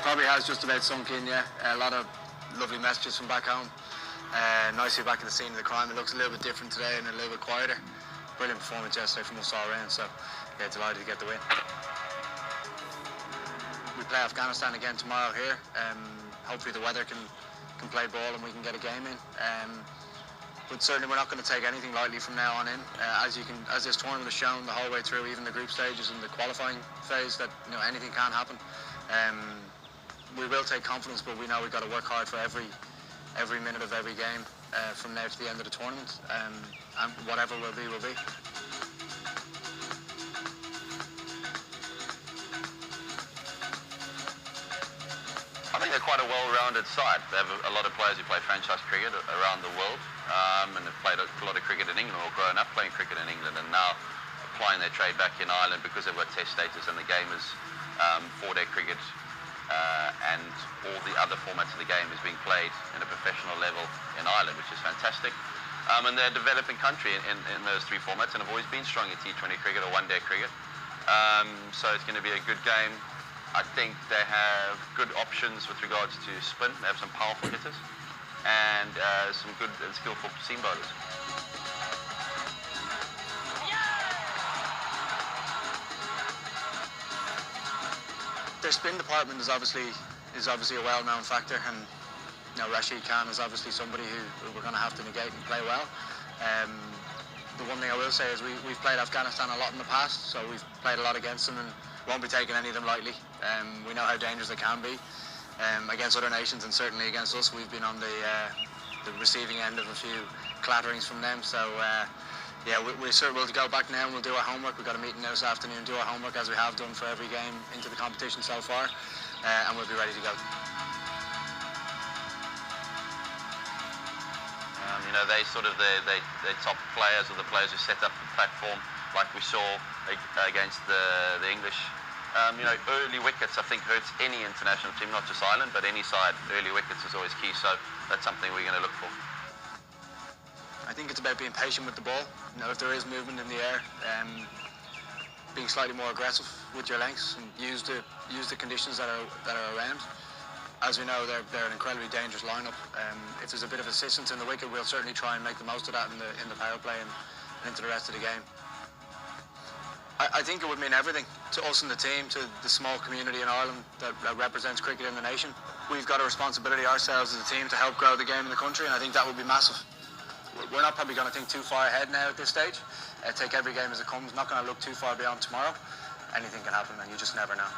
Probably has just about sunk in, yeah. A lot of lovely messages from back home. Nice to be back at the scene of the crime. It looks a little bit different today and a little bit quieter. Brilliant performance yesterday from us all around, so yeah, delighted to get the win. We play Afghanistan again tomorrow here. Hopefully the weather can play ball and we can get a game in. But certainly we're not going to take anything lightly from now on in. As this tournament has shown the whole way through, even the group stages and the qualifying phase, that anything can happen. We will take confidence, but we know we've got to work hard for every minute of every game from now to the end of the tournament, and whatever will be, will be. I think they're quite a well-rounded side. They have a lot of players who play franchise cricket around the world, and have played a lot of cricket in England, or grown up playing cricket in England, and now applying their trade back in Ireland because they've got test status and the game is 4-day cricket. And all the other formats of the game is being played in a professional level in Ireland, which is fantastic. And they're a developing country in those three formats and have always been strong at T20 cricket or one-day cricket. So it's going to be a good game. I think they have good options with regards to spin. They have some powerful hitters and some good and skillful seam bowlers. Their spin department is obviously a well-known factor, and Rashid Khan is obviously somebody who we're going to have to negate and play well. The one thing I will say is we've played Afghanistan a lot in the past, so we've played a lot against them and won't be taking any of them lightly. We know how dangerous they can be against other nations, and certainly against us. We've been on the receiving end of a few clatterings from them, so yeah, we'll go back now and we'll do our homework. We've got a meeting now this afternoon, do our homework as we have done for every game into the competition so far, and we'll be ready to go. They top players, or the players who set up the platform, like we saw against the English. Early wickets I think hurts any international team, not just Ireland, but any side. Early wickets is always key, so that's something we're going to look for. I think it's about being patient with the ball. If there is movement in the air, being slightly more aggressive with your lengths and use the conditions that are around. As we know, they're an incredibly dangerous lineup. If there's a bit of assistance in the wicket, we'll certainly try and make the most of that in the power play and into the rest of the game. I think it would mean everything to us and the team, to the small community in Ireland that represents cricket in the nation. We've got a responsibility ourselves as a team to help grow the game in the country, and I think that would be massive. We're not probably going to think too far ahead now at this stage. Take every game as it comes, not going to look too far beyond tomorrow. Anything can happen, and you just never know.